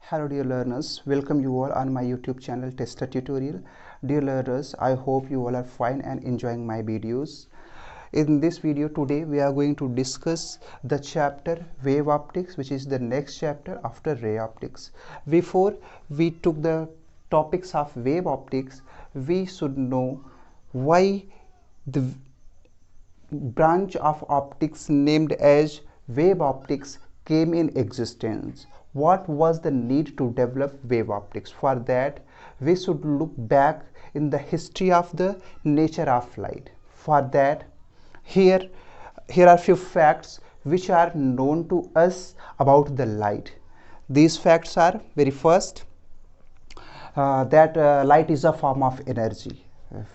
Hello dear learners, welcome you all on my YouTube channel Tester Tutorial. Dear learners, I hope you all are fine and enjoying my videos. In this video today we are going to discuss the chapter wave optics, which is the next chapter after ray optics. Before we took the topics of wave optics, we should know why the branch of optics named as wave optics came in existence. What was the need to develop wave optics? For that, we should look back in the history of the nature of light. For that, here are few facts which are known to us about the light. These facts are: very first, that light is a form of energy.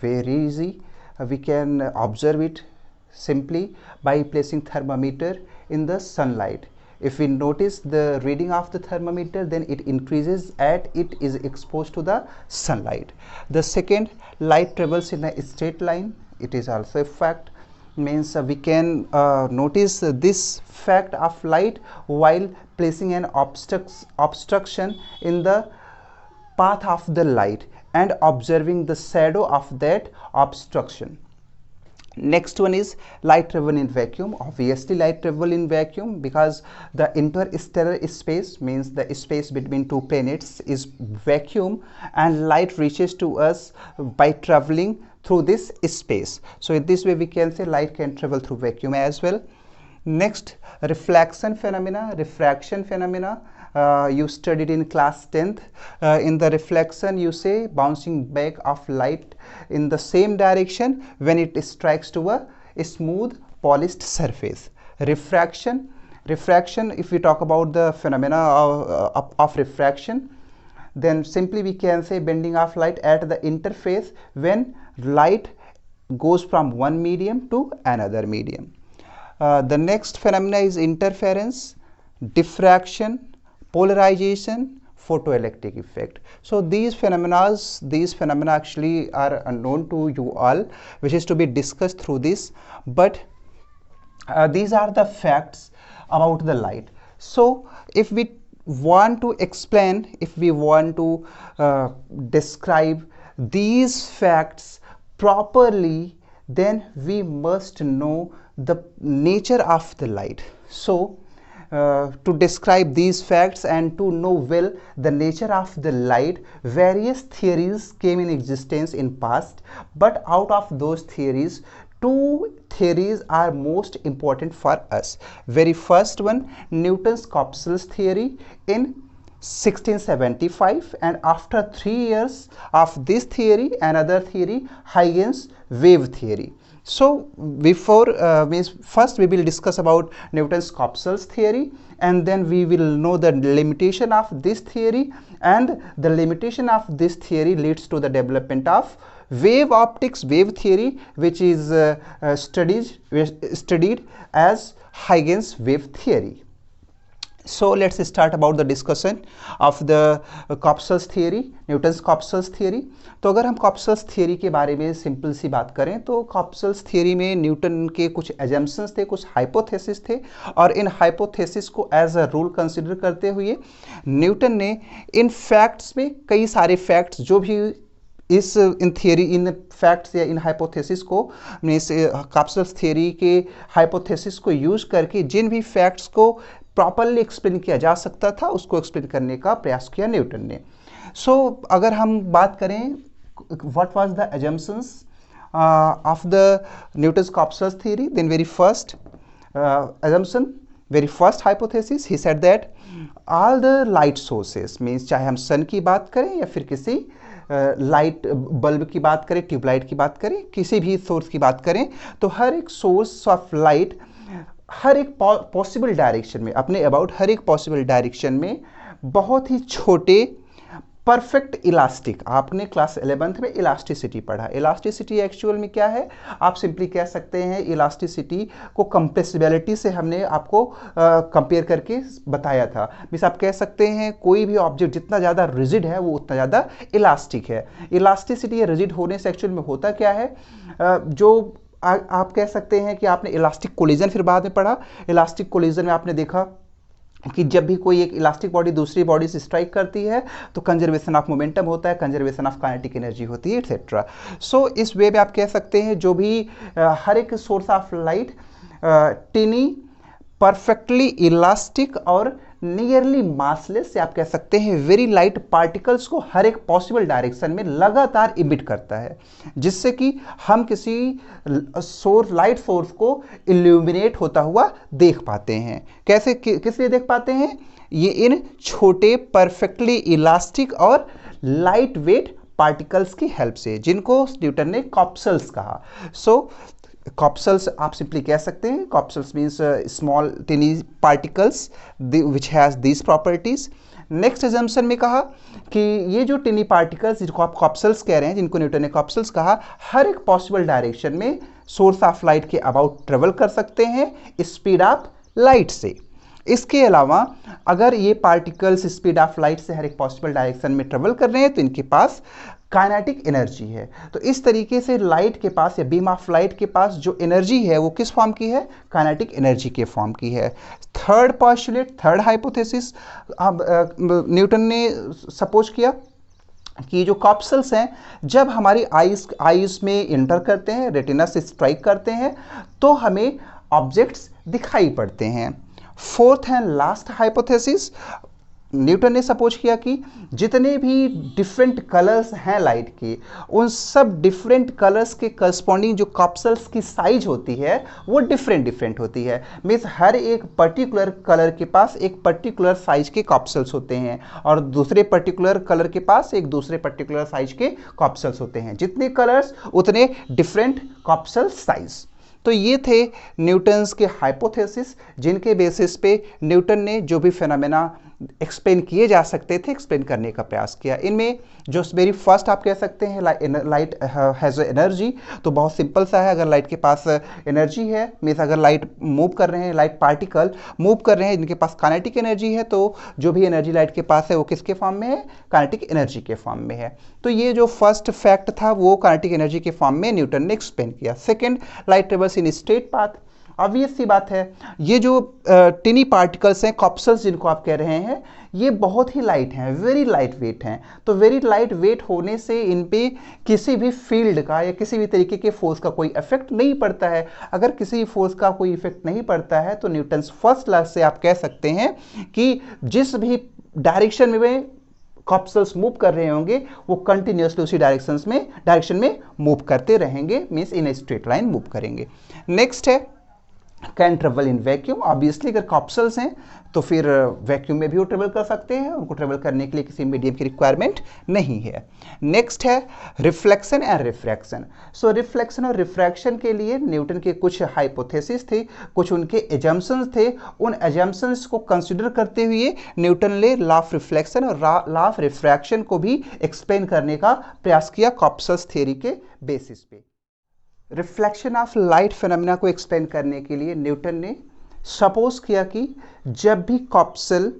Very easy. We can observe it simply by placing thermometer in the sunlight. If we notice the reading of the thermometer, then it increases as it is exposed to the sunlight. The second, light travels in a straight line. It is also a fact. Means we can notice this fact of light while placing an obstruction in the path of the light and observing the shadow of that obstruction. Next one is light travel in vacuum. Obviously light travel in vacuum because the interstellar space, means the space between two planets, is vacuum, and light reaches to us by traveling through this space. So in this way we can say light can travel through vacuum as well. Next, reflection phenomena, refraction phenomena. You studied in class 10th. In the reflection, you say bouncing back of light in the same direction when it strikes to a smooth polished surface. Refraction, if we talk about the phenomena of refraction, then simply we can say bending of light at the interface when light goes from one medium to another medium. The next phenomena is interference, diffraction, polarization, photoelectric effect. So these phenomena actually are unknown to you all, which is to be discussed through this, but these are the facts about the light. So if we want to explain, if we want to describe these facts properly, then we must know the nature of the light. So to describe these facts and to know well the nature of the light, various theories came in existence in past, but out of those theories, two theories are most important for us. Very first one, Newton's corpuscles theory in 1675, and after 3 years of this theory, another theory, Huygens wave theory. So before first we will discuss about Newton's corpuscles theory, and then we will know the limitation of this theory, and the limitation of this theory leads to the development of wave optics, wave theory, which is studied as Huygens wave theory. So let's start about the discussion of the corpuscles theory, Newton's corpuscles theory. तो अगर हम corpuscles theory के बारे में simple सी बात करें तो corpuscles theory में न्यूटन के कुछ assumptions थे, कुछ hypothesis थे, और इन hypothesis को as a rule consider करते हुए न्यूटन ने इन facts में कई सारे facts जो भी इन थियरी, इन फैक्ट्स या इन हाइपोथेसिस को, corpuscles theory के हाइपोथेसिस को यूज करके जिन भी फैक्ट्स को प्रॉपरली एक्सप्लेन किया जा सकता था उसको एक्सप्लेन करने का प्रयास किया न्यूटन ने. सो अगर हम बात करें what was the assumptions of the Newton's corpuscles theory, then very first assumption, very first hypothesis, he said that all the light sources, means चाहे हम सन की बात करें या फिर किसी लाइट बल्ब की बात करें, ट्यूबलाइट की बात करें, किसी भी सोर्स की बात करें, तो हर एक सोर्स ऑफ लाइट हर एक पॉसिबल डायरेक्शन में, अपने अबाउट हर एक पॉसिबल डायरेक्शन में बहुत ही छोटे परफेक्ट इलास्टिक, आपने क्लास 11th में इलास्टिसिटी पढ़ा. इलास्टिसिटी एक्चुअल में क्या है, आप सिंपली कह सकते हैं इलास्टिसिटी को कंप्रेसिबिलिटी से हमने आपको कंपेयर करके बताया था. मीन्स आप कह सकते हैं कोई भी ऑब्जेक्ट जितना ज़्यादा रिजिड है वो उतना ज़्यादा इलास्टिक है. इलास्टिसिटी या रिजिड होने से एक्चुअल में होता क्या है, जो आप कह सकते हैं कि आपने इलास्टिक कोलिजन फिर बाद में पढ़ा. इलास्टिक कोलिजन में आपने देखा कि जब भी कोई एक इलास्टिक बॉडी दूसरी बॉडी से स्ट्राइक करती है तो कंजर्वेशन ऑफ मोमेंटम होता है, कंजर्वेशन ऑफ काइनेटिक एनर्जी होती है, एटसेट्रा। सो इस वे में आप कह सकते हैं जो भी हर एक source of light टिनी, perfectly elastic और नियरली मासलेस से आप कह सकते हैं वेरी लाइट पार्टिकल्स को हर एक पॉसिबल डायरेक्शन में लगातार इमिट करता है, जिससे कि हम किसी लाइट सोर्स को इल्यूमिनेट होता हुआ देख पाते हैं। कैसे, किस लिए देख पाते हैं? ये इन छोटे परफेक्टली इलास्टिक और लाइट वेट पार्टिकल्स की हेल्प से, जिनको न्यूटन ने कॉप्सल्स कहा। सो कॉप्सल्स आप सिंपली कह सकते हैं, corpuscles means small tiny particles which has these properties. Next assumption में कहा कि ये जो टिनी पार्टिकल्स जिनको आप कॉप्सल्स कह रहे हैं, जिनको न्यूटन ने कॉप्सल्स कहा, हर एक पॉसिबल डायरेक्शन में सोर्स ऑफ लाइट के अबाउट ट्रेवल कर सकते हैं स्पीड ऑफ लाइट से। इसके अलावा अगर ये पार्टिकल्स स्पीड ऑफ लाइट से हर एक पॉसिबल डायरेक्शन में ट्रेवल कर रहे हैं तो इनके पास काइनेटिक एनर्जी है। तो इस तरीके से लाइट के पास या बीम ऑफ लाइट के पास जो एनर्जी है वो किस फॉर्म की है? काइनेटिक एनर्जी के फॉर्म की है। Third postulate, third hypothesis, Newton ने सपोज किया कि जो कॉप्सल्स हैं जब हमारी आईज में इंटर करते हैं, रेटिना से स्ट्राइक करते हैं, तो हमें ऑब्जेक्ट्स दिखाई पड़ते हैं। Fourth and last hypothesis, Newton ने सपोज किया कि जितने भी डिफरेंट कलर्स हैं लाइट के, उन सब डिफरेंट कलर्स के करस्पॉन्डिंग जो कॉप्सल्स की साइज होती है वो डिफरेंट होती है। मीन्स हर एक पर्टिकुलर कलर के पास एक पर्टिकुलर साइज के कॉप्सल्स होते हैं और दूसरे पर्टिकुलर कलर के पास एक दूसरे पर्टिकुलर साइज के कॉप्सल्स होते हैं। जितने कलर्स उतने डिफरेंट कॉप्सल साइज। तो ये थे न्यूटन्स के हाइपोथेसिस, जिनके बेसिस पे न्यूटन ने जो भी फिनोमेना एक्सप्लेन किए जा सकते थे एक्सप्लेन करने का प्रयास किया। इनमें जो वेरी फर्स्ट आप कह सकते हैं लाइट हैज़ एनर्जी, तो बहुत सिंपल सा है। अगर लाइट के पास एनर्जी है, मीन्स अगर लाइट मूव कर रहे हैं, लाइट पार्टिकल मूव कर रहे हैं जिनके पास काइनेटिक एनर्जी है, तो जो भी एनर्जी लाइट के पास है वो किसके फॉर्म में है? काइनेटिक एनर्जी के फॉर्म में है। तो ये जो फर्स्ट फैक्ट था वो काइनेटिक एनर्जी के फॉर्म में न्यूटन ने एक्सप्लेन किया। Second, light travels in straight path. Obvious सी बात है, ये जो टिनी पार्टिकल्स हैं, कॉप्सल्स जिनको आप कह रहे हैं, ये बहुत ही लाइट हैं, वेरी लाइट वेट हैं। तो वेरी लाइट वेट होने से इन पे किसी भी फील्ड का या किसी भी तरीके के फोर्स का कोई इफेक्ट नहीं पड़ता है। अगर किसी फोर्स का कोई इफेक्ट नहीं पड़ता है तो न्यूटन्स फर्स्ट लॉ से आप कह सकते हैं कि जिस भी डायरेक्शन में कॉप्सल्स मूव कर रहे होंगे वो कंटिन्यूसली उसी डायरेक्शन में मूव करते रहेंगे, means in a straight line move करेंगे। नेक्स्ट है can travel in vacuum. Obviously अगर कॉप्सल्स हैं तो फिर वैक्यूम में भी वो ट्रेवल कर सकते हैं, उनको ट्रेवल करने के लिए किसी मीडियम की रिक्वायरमेंट नहीं है। नेक्स्ट है reflection and refraction. So reflection और रिफ्रैक्शन के लिए न्यूटन के कुछ हाइपोथेसिस थे, कुछ उनके एजम्पशंस थे। उन एजम्पशंस को कंसिडर करते हुए न्यूटन ने लॉ ऑफ रिफ्लेक्शन और लॉ ऑफ रिफ्रैक्शन को भी एक्सप्लेन करने का प्रयास किया कॉप्सल्स थ्योरी के बेसिस पे। रिफ्लेक्शन ऑफ लाइट फिनोमेना को एक्सप्लेन करने के लिए न्यूटन ने सपोज किया कि जब भी कॉप्सल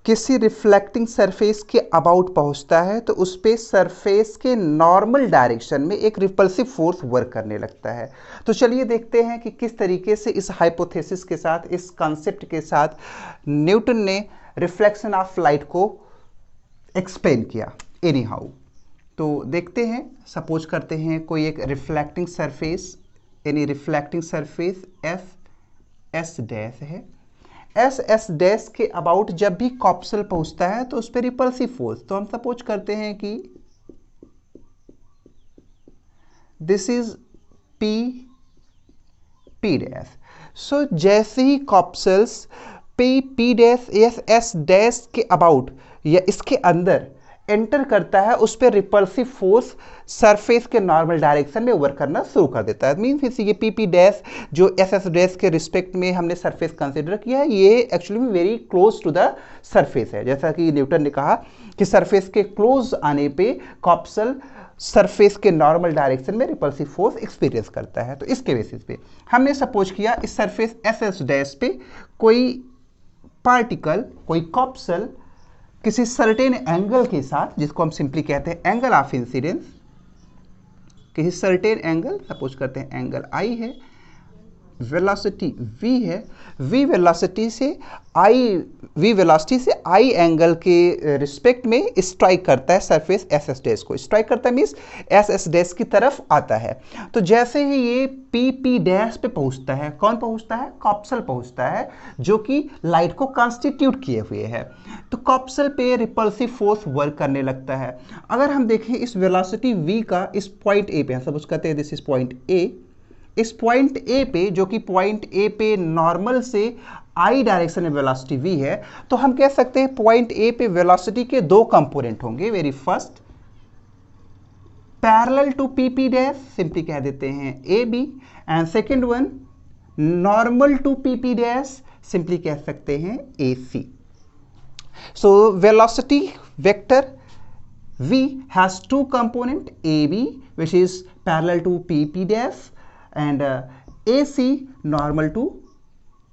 किसी रिफ्लेक्टिंग सरफेस के अबाउट पहुंचता है तो उस पे सरफेस के नॉर्मल डायरेक्शन में एक रिपल्सिव फोर्स वर्क करने लगता है। तो चलिए देखते हैं कि किस तरीके से इस हाइपोथेसिस के साथ, इस कॉन्सेप्ट के साथ न्यूटन ने रिफ्लेक्शन ऑफ लाइट को एक्सप्लेन किया। एनी हाउ, तो देखते हैं, सपोज करते हैं कोई एक रिफ्लेक्टिंग सरफेस, यानी रिफ्लेक्टिंग सरफेस एस डैश है। एस डैश के अबाउट जब भी कॉप्सल पहुंचता है तो उस पर रिपल्सिव फोर्स, तो हम सपोज करते हैं कि this is P dash. So जैसे ही कॉप्सल्स पी डैश एस डैश के अबाउट या इसके अंदर एंटर करता है, उस पर रिपल्सिव फोर्स सरफेस के नॉर्मल डायरेक्शन में वर्क करना शुरू कर देता है। मीन्स ये पी डैश जो एस डैश के रिस्पेक्ट में हमने सरफेस कंसिडर किया है, ये actually very close to the surface है। जैसा कि न्यूटन ने कहा कि सरफेस के क्लोज आने पे कॉप्सल सरफेस के नॉर्मल डायरेक्शन में रिपल्सिव फोर्स एक्सपीरियंस करता है। तो इसके बेसिस पे हमने सपोज किया इस सरफेस एस डैश पे कोई पार्टिकल, कोई कॉप्सल किसी सर्टेन एंगल के साथ, जिसको हम सिंपली कहते हैं एंगल ऑफ इंसिडेंस, किसी सर्टेन एंगल, सपोज करते हैं एंगल आई है, वेलोसिटी v है, v वेलोसिटी से आई एंगल के रिस्पेक्ट में स्ट्राइक करता है सरफेस एस एस डैश को। स्ट्राइक करता है मीन्स एस एस डैश की तरफ आता है। तो जैसे ही ये पी पी डैश पे पहुंचता है, कौन पहुंचता है? कॉप्सल पहुंचता है, जो कि लाइट को कॉन्स्टिट्यूट किए हुए है। तो कॉप्सल पे रिपल्सिव फोर्स वर्क करने लगता है। अगर हम देखें इस वेलोसिटी v का इस पॉइंट ए पे, हम सपोज करते हैं दिस इज पॉइंट ए, इस पॉइंट ए पे, जो कि पॉइंट ए पे नॉर्मल से आई डायरेक्शन में वेलोसिटी v है, तो हम कह सकते हैं पॉइंट ए पे वेलोसिटी के दो कंपोनेंट होंगे। Very first parallel to P P dash, simply कह देते हैं A B, and second one normal to P P dash, simply कह सकते हैं A C. So velocity vector v has two component AB which is parallel to PP dash and AC normal to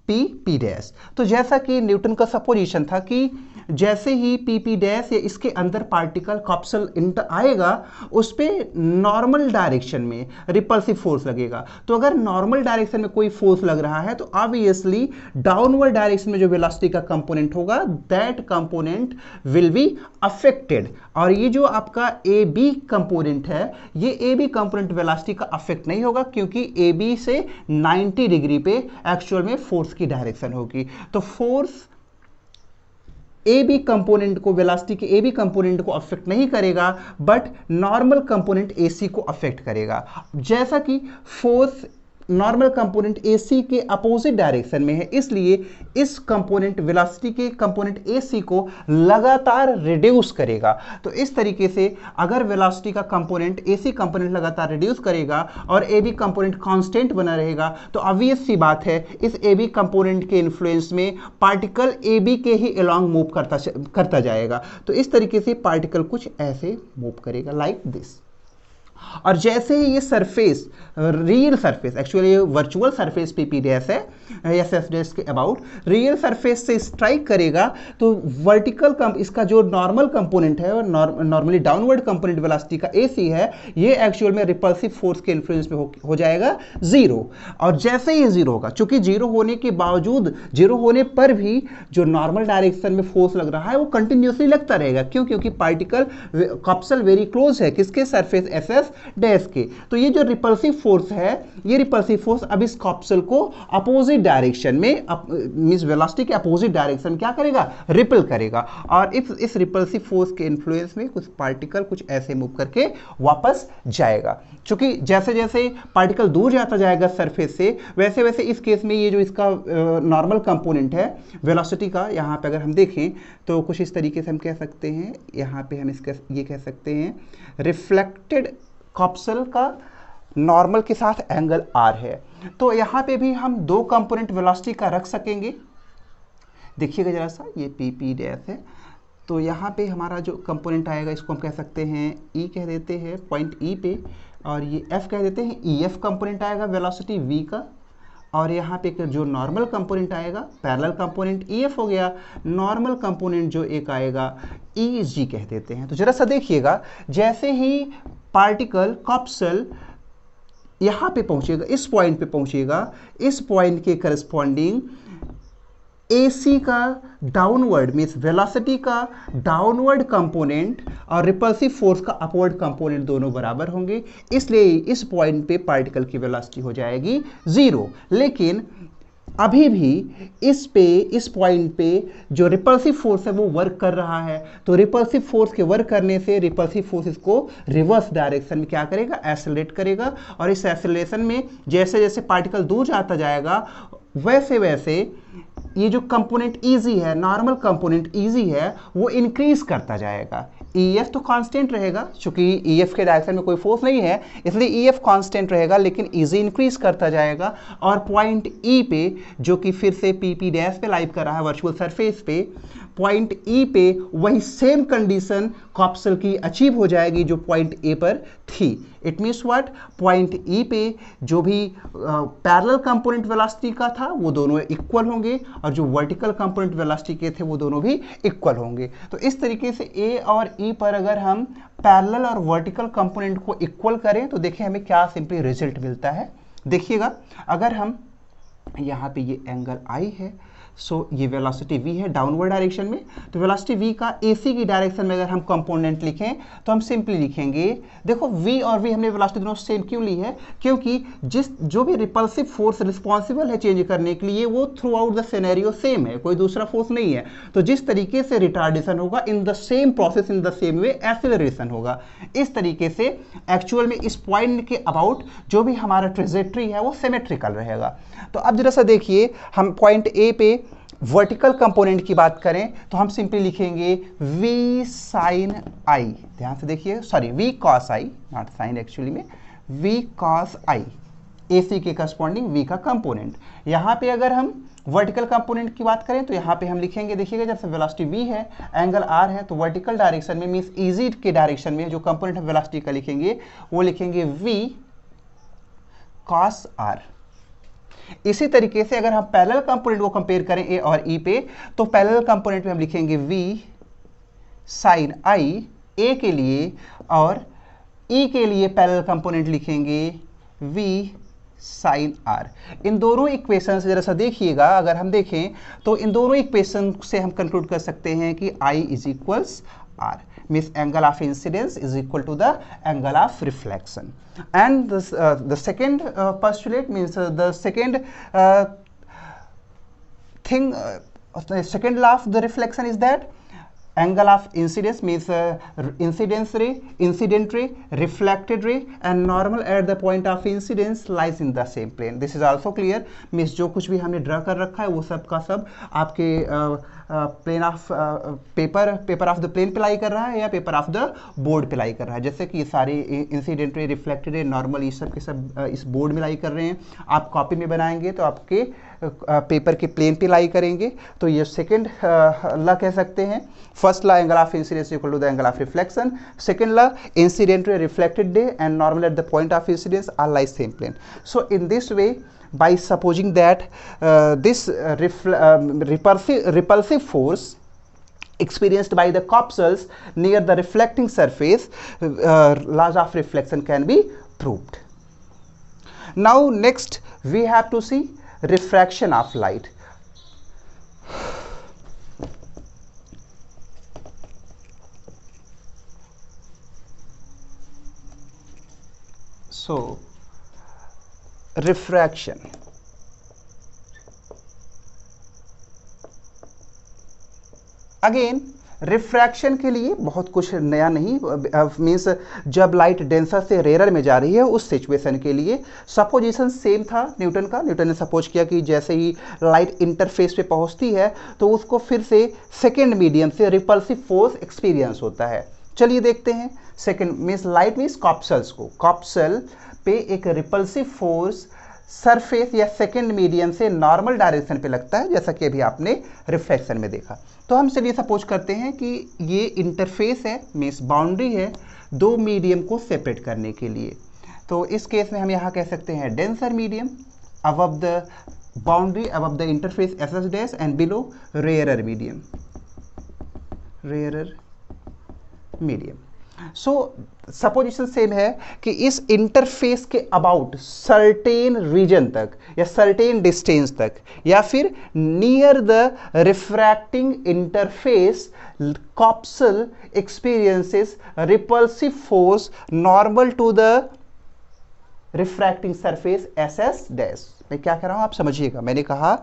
PP dash। तो जैसा कि Newton का supposition था कि जैसे ही PP डैश या इसके अंदर पार्टिकल कॉप्सल इंटर आएगा, उस पर नॉर्मल डायरेक्शन में रिपल्सिव फोर्स लगेगा। तो अगर नॉर्मल डायरेक्शन में कोई फोर्स लग रहा है तो ऑब्वियसली डाउनवर्ड डायरेक्शन में जो वेलोसिटी का कंपोनेंट होगा that component will be affected. और ये जो आपका ए बी कंपोनेंट है, ये ए बी कंपोनेंट वेलोसिटी का अफेक्ट नहीं होगा, क्योंकि ए बी से 90 डिग्री पे एक्चुअल में फोर्स की डायरेक्शन होगी। तो फोर्स ए बी कंपोनेंट को, वेलोसिटी के ए बी कंपोनेंट को अफेक्ट नहीं करेगा, बट नॉर्मल कंपोनेंट ए सी को अफेक्ट करेगा। जैसा कि फोर्स नॉर्मल कंपोनेंट ए सी के अपोजिट डायरेक्शन में है, इसलिए इस कंपोनेंट वेलोसिटी के कंपोनेंट ए सी को लगातार रिड्यूस करेगा। तो इस तरीके से अगर वेलोसिटी का कंपोनेंट ए सी कंपोनेंट लगातार रिड्यूस करेगा और ए बी कंपोनेंट कांस्टेंट बना रहेगा, तो ऑब्वियस सी बात है इस ए बी कंपोनेंट के इन्फ्लुएंस में पार्टिकल ए बी के ही अलोंग मूव करता जाएगा। तो इस तरीके से पार्टिकल कुछ ऐसे मूव करेगा लाइक दिस। और जैसे ही ये surface, real surface, actually virtual surface PP dash है एस एस डैश के अबाउट, रियल सरफेस से स्ट्राइक करेगा, तो वर्टिकल इसका जो नॉर्मल कंपोनेंट है, नॉर्मली डाउनवर्ड कंपोनेंट वेलोसिटी का ए सी है, ये एक्चुअल में रिपल्सिव फोर्स के इन्फ्लुएंस में हो जाएगा जीरो। और जैसे ही जीरो होगा, चूंकि जीरो होने के बावजूद, जीरो होने पर भी जो नॉर्मल डायरेक्शन में फोर्स लग रहा है वो कंटिन्यूसली लगता रहेगा। क्यों? क्योंकि पार्टिकल कॉप्सल वेरी क्लोज है किसके? सरफेस एस एस डैश के। तो ये जो रिपल्सिव फोर्स है, ये रिपल्सिव फोर्स अब इस कॉप्सल को अपोजिट डायरेक्शन में, मींस वेलोसिटी के अपोजिट डायरेक्शन में क्या करेगा? रिपल करेगा। और इस रिपल्सिव फोर्स के इन्फ्लुएंस में कुछ पार्टिकल कुछ ऐसे मूव करके वापस जाएगा। क्योंकि जैसे जैसे पार्टिकल दूर जाता जाएगा सरफेस से, वैसे वैसे इस केस में ये जो इसका नॉर्मल कंपोनेंट है वेलोसिटी का, यहाँ पे अगर हम देखें तो कुछ इस तरीके से हम कह सकते हैं, यहाँ पे हम इसका ये कह सकते हैं रिफ्लेक्टेड कॉप्सल का नॉर्मल के साथ एंगल आर है। तो यहाँ पे भी हम दो कंपोनेंट वेलोसिटी का रख सकेंगे। देखिएगा जरा सा, ये पी पी डैश है, तो यहाँ पे हमारा जो कंपोनेंट आएगा इसको हम कह सकते हैं ई कह देते हैं पॉइंट ई पे, और ये एफ कह देते हैं, ई एफ कंपोनेंट आएगा वेलोसिटी वी का। और यहाँ पे जो नॉर्मल कंपोनेंट आएगा, पैरेलल कंपोनेंट ई एफ हो गया, नॉर्मल कंपोनेंट जो एक आएगा ई जी कह देते हैं। तो जरा सा देखिएगा, जैसे ही पार्टिकल कॉप्सल यहाँ पे पहुँचेगा, इस पॉइंट पे पहुँचेगा, इस पॉइंट के करस्पॉन्डिंग AC का डाउनवर्ड मीन्स वेलोसिटी का डाउनवर्ड कंपोनेंट और रिपल्सिव फोर्स का अपवर्ड कंपोनेंट दोनों बराबर होंगे, इसलिए इस पॉइंट पे पार्टिकल की वेलोसिटी हो जाएगी जीरो। लेकिन अभी भी इस पॉइंट पे जो रिपल्सिव फोर्स है वो वर्क कर रहा है। तो रिपल्सिव फोर्स के वर्क करने से रिपल्सिव फोर्स इसको रिवर्स डायरेक्शन में क्या करेगा? एक्सेलरेट करेगा। और इस एक्सेलरेशन में जैसे जैसे पार्टिकल दूर जाता जाएगा, वैसे वैसे ये जो कंपोनेंट इजी है, नॉर्मल कंपोनेंट इजी है, वो इंक्रीज करता जाएगा। EF तो कांस्टेंट रहेगा, क्योंकि EF के डायरेक्शन में कोई फोर्स नहीं है, इसलिए EF कांस्टेंट रहेगा, लेकिन इजी इंक्रीज करता जाएगा। और पॉइंट E पे, जो कि फिर से PP डैश पे लाइव कर रहा है वर्चुअल सरफेस पे, पॉइंट E पे वही सेम कंडीशन कॉप्सल की अचीव हो जाएगी जो पॉइंट A पर थी। It means what? Point E पे जो भी पैरेलल कंपोनेंट वेलोसिटी का था वो दोनों इक्वल होंगे, और जो वर्टिकल कंपोनेंट वेलोसिटी के थे वो दोनों भी इक्वल होंगे। तो इस तरीके से A और E पर अगर हम पैरेलल और वर्टिकल कंपोनेंट को इक्वल करें तो देखिए हमें क्या सिंपली रिजल्ट मिलता है। देखिएगा, अगर हम यहाँ पे ये एंगल आई है, सो ये वेलोसिटी v है डाउनवर्ड डायरेक्शन में। तो वेलोसिटी v का ac की डायरेक्शन में अगर हम कंपोनेंट लिखें तो हम सिंपली लिखेंगे, देखो v और v हमने वेलोसिटी दोनों सेम क्यों ली है, क्योंकि जो भी रिपल्सिव फोर्स रिस्पॉन्सिबल है चेंज करने के लिए वो through out the scenario same है, कोई दूसरा फोर्स नहीं है। तो जिस तरीके से रिटार्डेशन होगा in the same process in the same way acceleration होगा। इस तरीके से एक्चुअल में इस पॉइंट के अबाउट जो भी हमारा ट्रेजेक्ट्री है वो सिमेट्रिकल रहेगा। तो अब जरा सा देखिए, हम पॉइंट ए पे वर्टिकल कंपोनेंट की बात करें तो हम सिंपली लिखेंगे v sin i, ध्यान से देखिए, sorry v cos i, not sine actually में, v cos i, AC के करस्पॉन्डिंग v का कंपोनेंट। यहाँ पे अगर हम वर्टिकल कंपोनेंट की बात करें तो यहाँ पे हम लिखेंगे, देखिएगा जब से वेलोसिटी v है, एंगल r है, तो वर्टिकल डायरेक्शन में मीन्स इजी के डायरेक्शन में जो कंपोनेंट है वेलोसिटी का लिखेंगे वो लिखेंगे v cos r। इसी तरीके से अगर हम पैरेलल कंपोनेंट को कंपेयर करें ए और ई पे, तो पैरेलल कंपोनेंट में हम लिखेंगे v sin i ए के लिए, और ई के लिए पैरेलल कंपोनेंट लिखेंगे v sin r। इन दोनों इक्वेशन से जरा सा देखिएगा, अगर हम देखें तो इन दोनों इक्वेशन से हम कंक्लूड कर सकते हैं कि I is equals r, means angle of incidence is equal to the angle of reflection. And this, the second postulate means the second thing, the second law of the reflection is that angle of incidence means incidence ray, incident ray, reflected ray and normal at the point of incidence lies in the same plane. This is also clear, means जो कुछ भी हमने draw कर रखा है वो सब का सब आपके plane of paper of the plane पे लाई कर रहा है या पेपर ऑफ द बोर्ड पे लाई कर रहा है। जैसे कि ये सारे इंसिडेंट रे, रिफ्लेक्टेड रे, नॉर्मल, ये सब के सब इस बोर्ड में लाई कर रहे हैं। आप कॉपी में बनाएंगे तो आपके पेपर के प्लेन पे लाई करेंगे। तो ये सेकेंड लॉ कह सकते हैं। First law angle of incidence equal to the angle of reflection, second law incident ray, reflected ray and normal at the point of incidence are lie same plane. So in this way, by supposing that this repulsive force experienced by the corpuscles near the reflecting surface, laws of reflection can be proved. Now next we have to see refraction of light. So refraction, again refraction के लिए बहुत कुछ नया नहीं, means जब light denser से rare में जा रही है उस सिचुएशन के लिए सपोजिशन सेम था न्यूटन का। न्यूटन ने सपोज किया कि जैसे ही लाइट इंटरफेस पे पहुंचती है तो उसको फिर से सेकेंड मीडियम से रिपल्सिव फोर्स एक्सपीरियंस होता है। चलिए देखते हैं। सेकेंड मीन्स लाइट मीन्स कॉप्सल्स को, कॉप्सल पे एक रिपल्सिव फोर्स सरफेस या सेकेंड मीडियम से नॉर्मल डायरेक्शन पे लगता है, जैसा कि अभी आपने रिफ्लेक्शन में देखा। तो हम चलिए सपोज करते हैं कि ये इंटरफेस है, मीन्स बाउंड्री है दो मीडियम को सेपरेट करने के लिए। तो इस केस में हम यहाँ कह सकते हैं denser medium above the boundary, above the interface S S dash and below rarer medium, rarer medium. So supposition same है कि इस इंटरफेस के अबाउट सर्टेन रीजन तक या सर्टेन डिस्टेंस तक या फिर near the refracting interface corpuscle experiences repulsive force normal to the refracting surface S S dash. मैं क्या कह रहा हूं आप समझिएगा। मैंने कहा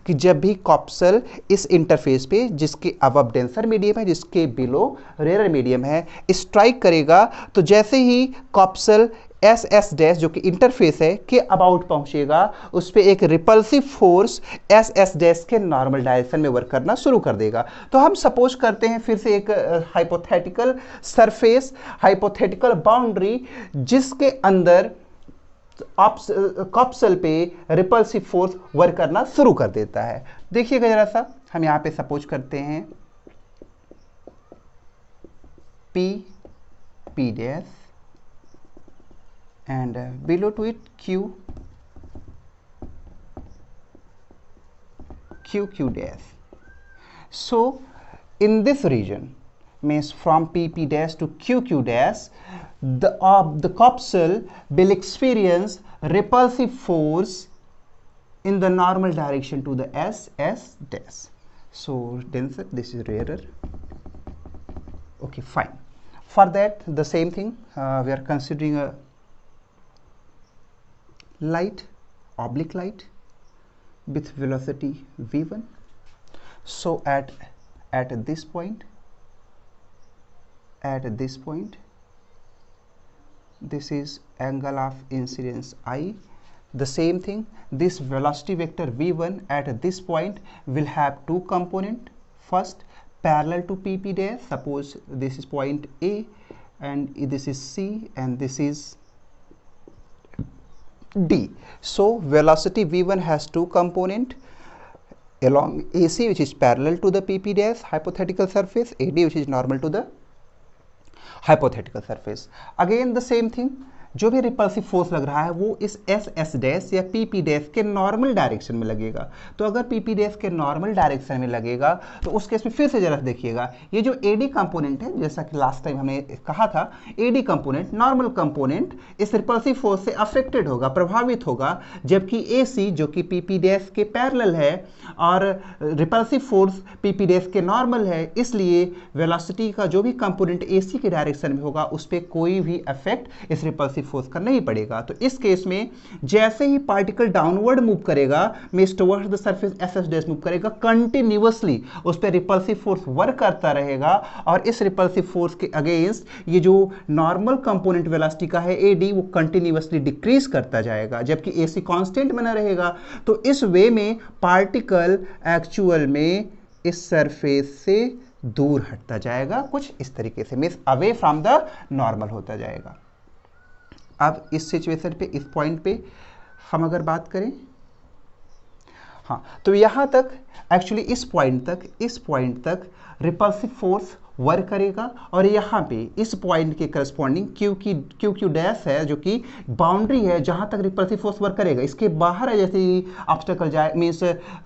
कि जब भी कॉप्सल इस इंटरफेस पे जिसके अबव डेंसर मीडियम है, जिसके बिलो रेयर मीडियम है, स्ट्राइक करेगा, तो जैसे ही कॉप्सल एस एस डैश जो कि इंटरफेस है के अबाउट पहुंचेगा, उस पर एक repulsive force S S dash के नॉर्मल डायरेक्शन में वर्क करना शुरू कर देगा। तो हम सपोज करते हैं फिर से एक हाइपोथेटिकल सरफेस, हाइपोथेटिकल बाउंड्री जिसके अंदर कॉप्सल पे रिपल्सिव फोर्स वर्क करना शुरू कर देता है। देखिएगा जरा सा, हम यहां पे सपोज करते हैं P P dash and below to it Q Q Q dash. So in this region means from P dash to Q dash, the corpuscle will experience repulsive force in the normal direction to the s dash. So denser, this is rarer. Okay, fine. For that, the same thing, we are considering a light, oblique light with velocity v1. So at this point, this is angle of incidence I. The same thing, this velocity vector v1 at this point will have two components. First, parallel to pp dash, suppose this is point A and this is C and this is D. So velocity v1 has two components along AC, which is parallel to the pp dash hypothetical surface, AD, which is normal to the hypothetical surface. Again the same thing, जो भी repulsive force लग रहा है वो इस S dash या P dash के normal direction में लगेगा। तो अगर पी डैश के नॉर्मल डायरेक्शन में लगेगा तो उस केस में फिर से जरा देखिएगा, ये जो एडी कंपोनेंट है, जैसा कि लास्ट टाइम हमने कहा था, एडी कंपोनेंट, नॉर्मल कंपोनेंट इस रिपल्सिव फोर्स से अफेक्टेड होगा, प्रभावित होगा, जबकि एसी जो कि पी डैश के पैरेलल है और रिपल्सिव फोर्स पी डैश के नॉर्मल है, इसलिए वेलोसिटी का जो भी कंपोनेंट एसी के डायरेक्शन में होगा उस पर कोई भी इफेक्ट इस रिपल्सिव फोर्स का नहीं पड़ेगा। तो इस केस में जैसे ही पार्टिकल डाउनवर्ड मूव करेगा, means towards the surface S dash move करेगा, कंटिन्यूअसली उस पर रिपल्सिव फोर्स वर्क करता रहेगा और इस रिपल्सिव फोर्स के अगेंस्ट ये जो नॉर्मल कंपोनेंट वेलोसिटी का है एडी, वो कंटिन्यूअसली डिक्रीज करता जाएगा, जबकि एसी कांस्टेंट बना रहेगा। तो इस वे में पार्टिकल एक्चुअल में इस सरफेस से दूर हटता जाएगा, कुछ इस तरीके से, means away from the normal होता जाएगा। अब इस सिचुएशन पे, इस पॉइंट पे हम अगर बात करें, हाँ, तो यहां तक एक्चुअली इस पॉइंट तक रिपल्सिव फोर्स वर्क करेगा और यहाँ पे इस पॉइंट के करस्पॉन्डिंग क्यू डैश है जो कि बाउंड्री है जहाँ तक रिपल्सिव फोर्स वर्क करेगा। इसके बाहर है, जैसे ही ऑब्स्टेकल जाए, मीन्स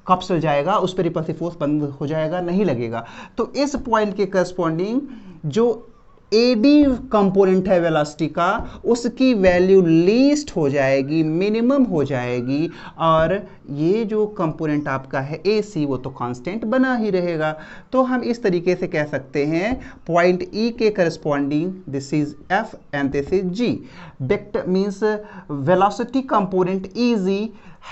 कप्सल जाएगा, उस पर रिपल्सिव फोर्स बंद हो जाएगा, नहीं लगेगा। तो इस पॉइंट के करस्पॉन्डिंग जो एडी कंपोनेंट है वेलोसिटी का, उसकी वैल्यू लीस्ट हो जाएगी, मिनिमम हो जाएगी, और ये जो कंपोनेंट आपका है एसी वो तो कांस्टेंट बना ही रहेगा। तो हम इस तरीके से कह सकते हैं पॉइंट ई के corresponding this is F and this is G. Vector means velocity component EG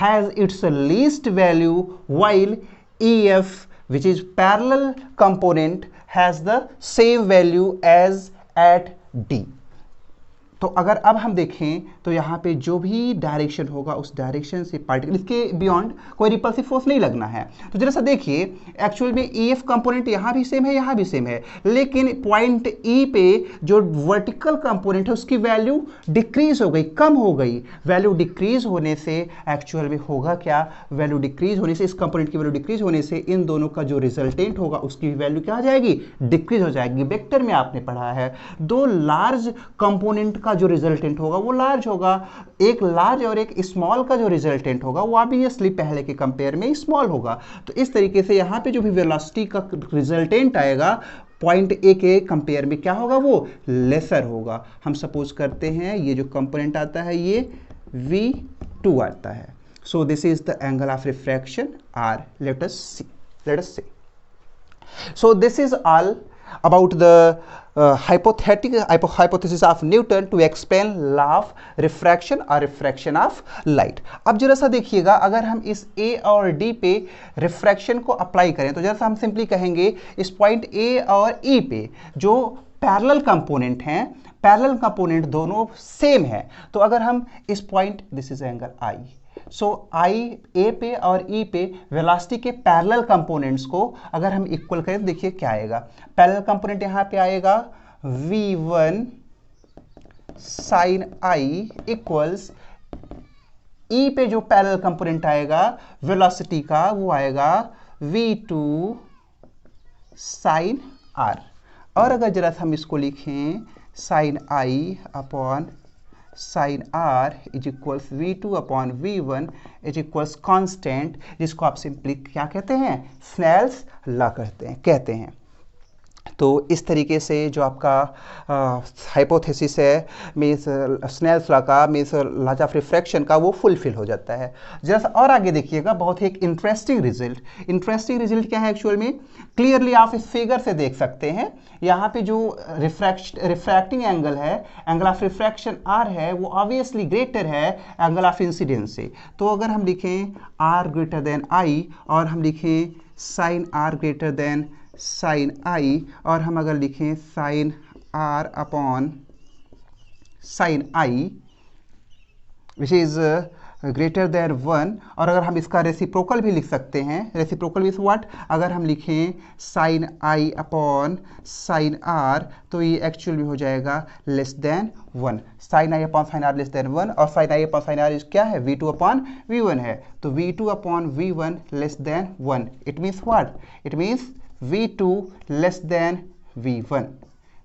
has its least value while EF, which is parallel component, has the same value as at D. तो अगर अब हम देखें तो यहाँ पे जो भी डायरेक्शन होगा उस डायरेक्शन से पार्टिकल, इसके बियॉन्ड कोई रिपल्सिव फोर्स नहीं लगना है। तो जरा सा देखिए, एक्चुअल में EF कंपोनेंट यहाँ भी सेम है, यहाँ भी सेम है, लेकिन पॉइंट E पे जो वर्टिकल कंपोनेंट है उसकी वैल्यू डिक्रीज हो गई, कम हो गई। वैल्यू डिक्रीज होने से एक्चुअल में होगा क्या, वैल्यू डिक्रीज होने से, इस कंपोनेंट की वैल्यू डिक्रीज होने से इन दोनों का जो रिजल्टेंट होगा उसकी वैल्यू क्या आ जाएगी, डिक्रीज हो जाएगी। वेक्टर में आपने पढ़ा है दो लार्ज कंपोनेंट का जो रिजल्टेंट होगा वो लार्ज होगा, एक लार्ज और एक स्मॉल का जो रिजल्टेंट होगा वो ऑब्वियसली पहले के कंपेयर में स्मॉल होगा। तो इस तरीके से यहाँ पे जो भी वेलोसिटी का रिजल्टेंट आएगा पॉइंट ए के कंपेयर में क्या होगा, वो लेसर होगा। हम सपोज करते हैं ये जो कंपोनेंट आता है ये V2 आता है। So this is the angle of refraction R. Let us see. So this is all about the hypothesis of Newton to explain law of refraction or refraction of light. अब जरा सा देखिएगा, अगर हम इस A और D पे refraction को अप्लाई करें तो जरा सा हम सिंपली कहेंगे इस पॉइंट A और E पे जो पैरेलल कंपोनेंट हैं, पैरेलल कंपोनेंट दोनों सेम है। तो अगर हम इस point, this is angle I, so I A पे और E पे वेलोसिटी के पैरेलल कंपोनेंट्स को अगर हम इक्वल करें तो देखिए क्या आएगा। पैरेलल कंपोनेंट यहाँ पे आएगा V1 sin I equals E पे जो पैरेलल कंपोनेंट आएगा वेलोसिटी का वो आएगा V2 sin R। और अगर जरा हम इसको लिखें sin I upon sin R is equals V2 upon V1 is equals constant, जिसको आप सिंपली क्या कहते हैं, स्नेल्स लॉ कहते हैं। तो इस तरीके से जो आपका हाइपोथेसिस है मीन्स स्नेल्स लॉ का मीन्स लॉज ऑफ रिफ्रैक्शन का वो फुलफिल हो जाता है। जरा और आगे देखिएगा, बहुत ही एक इंटरेस्टिंग रिजल्ट क्या है एक्चुअल में, क्लियरली आप इस फिगर से देख सकते हैं। यहाँ पे जो रिफ्रैक्टिंग एंगल है, एंगल ऑफ रिफ्रैक्शन आर है, वो ऑब्वियसली ग्रेटर है एंगल ऑफ इंसिडेंस से। तो अगर हम लिखें आर ग्रेटर देन आई और हम लिखें sine r greater than sine I, और हम अगर लिखें sine r upon sine I which is greater than 1, और अगर हम इसका रेसिप्रोकल भी लिख सकते हैं, रेसिप्रोकल मीन्स व्हाट, अगर हम लिखें sine i upon sine r तो ये एक्चुअल में हो जाएगा less than 1। Sine i upon sine r less than 1, और sine i upon sine r क्या है, v2 अपॉन v1 है, तो v2 upon v1 less than 1। It means what, it means v2 less than v1,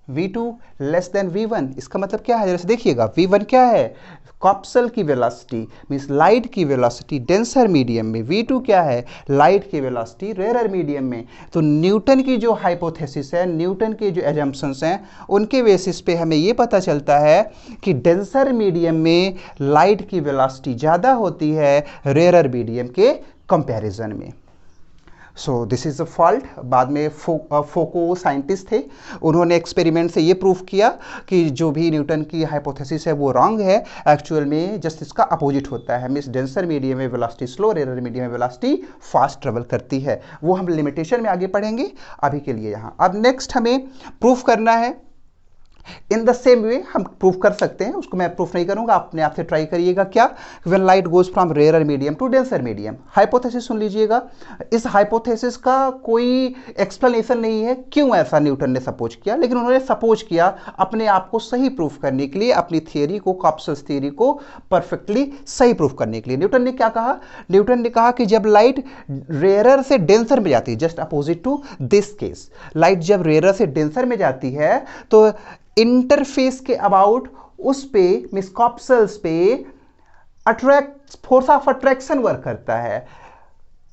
v2 less than v1। इसका मतलब क्या है, जैसे देखिएगा v1 क्या है, कॉप्सल की वेलोसिटी मीन्स लाइट की वेलोसिटी डेंसर मीडियम में, v2 क्या है, लाइट की वेलोसिटी रेयर मीडियम में। तो न्यूटन की जो हाइपोथेसिस है, न्यूटन के जो एजम्पशंस हैं, उनके बेसिस पे हमें ये पता चलता है कि डेंसर मीडियम में लाइट की वेलोसिटी ज़्यादा होती है रेयर मीडियम के कंपैरिजन में। So this is a fault. बाद में फोको साइंटिस्ट थे, उन्होंने एक्सपेरिमेंट से ये प्रूफ किया कि जो भी न्यूटन की हाइपोथेसिस है वो रॉन्ग है, एक्चुअल में जस्ट इसका अपोजिट होता है। मीन्स डेंसर मीडियम में वेलोसिटी स्लो, रेयर मीडियम में वेलोसिटी फास्ट ट्रेवल करती है। वो हम लिमिटेशन में आगे पढ़ेंगे, अभी के लिए यहाँ। अब नेक्स्ट हमें प्रूफ करना है, इन द सेम वे हम प्रूफ कर सकते हैं, उसको मैं प्रूफ नहीं करूंगा, अपने आप से ट्राई करिएगा। क्या, when light goes from rare medium to denser medium. Hypothesis सुन लीजिएगा, इस हाइपोथेसिस का कोई एक्सप्लेनेशन नहीं है क्यों ऐसा न्यूटन ने सपोज किया, लेकिन उन्होंने सपोज किया अपने आप को सही प्रूफ करने के लिए, अपनी थियरी को, कॉप्सल्स थियरी को परफेक्टली सही प्रूफ करने के लिए। न्यूटन ने क्या कहा, न्यूटन ने कहा कि जब लाइट रेयर से डेंसर में जाती है, just opposite to this case, light जब रेयर से डेंसर में जाती है तो इंटरफेस के अबाउट उस पे मींस कॉप्सल्स पे फोर्स ऑफ अट्रैक्शन वर्क करता है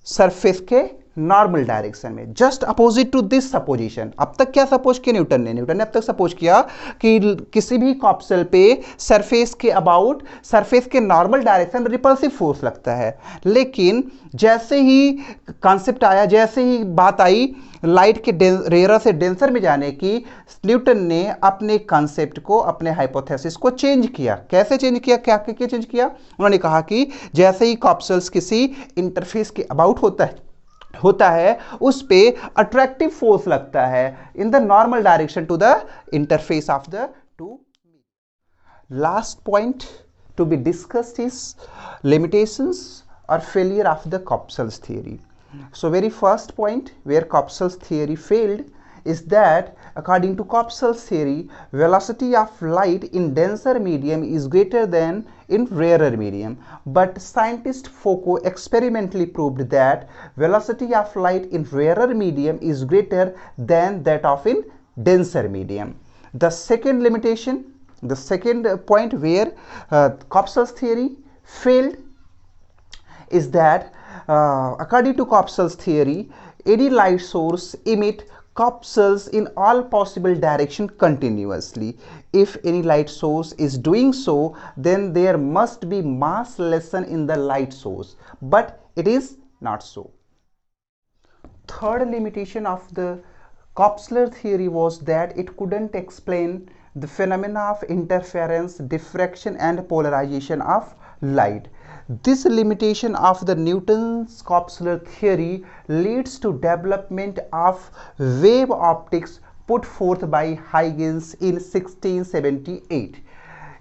सरफेस के नॉर्मल डायरेक्शन में, just opposite to this supposition. अब तक क्या सपोज किया न्यूटन ने अब तक सपोज किया कि किसी भी कॉप्सल पे सरफेस के अबाउट, सरफेस के नॉर्मल डायरेक्शन में रिपल्सिव फोर्स लगता है। लेकिन जैसे ही कॉन्सेप्ट आया, जैसे ही बात आई लाइट के रेयर से डेंसर में जाने की, न्यूटन ने अपने कॉन्सेप्ट को, अपने हाइपोथेसिस को चेंज किया। कैसे चेंज किया, क्या चेंज किया, उन्होंने कहा कि जैसे ही कॉप्सल्स किसी इंटरफेस के अबाउट होता है उस पे अट्रैक्टिव फोर्स लगता है in the normal direction to the interface of the two. Last point to be discussed is limitations और failure of the corpuscles theory. So very first point where Copsel's theory failed is that according to Copsel's theory, velocity of light in denser medium is greater than in rarer medium. But scientist Foucault experimentally proved that velocity of light in rarer medium is greater than that of in denser medium. The second limitation, the second point where Copsel's theory failed is that according to Copsel's theory, any light source emit corpuscles in all possible direction continuously. If any light source is doing so, then there must be mass lesson in the light source, but it is not so. Third limitation of the Copseler theory was that it couldn't explain the phenomena of interference, diffraction and polarization of light. This limitation of the Newton's Copseler theory leads to development of wave optics put forth by Huygens in 1678.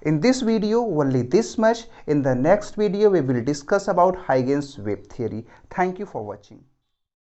In this video only this much. In the next video we will discuss about Huygens wave theory. Thank you for watching.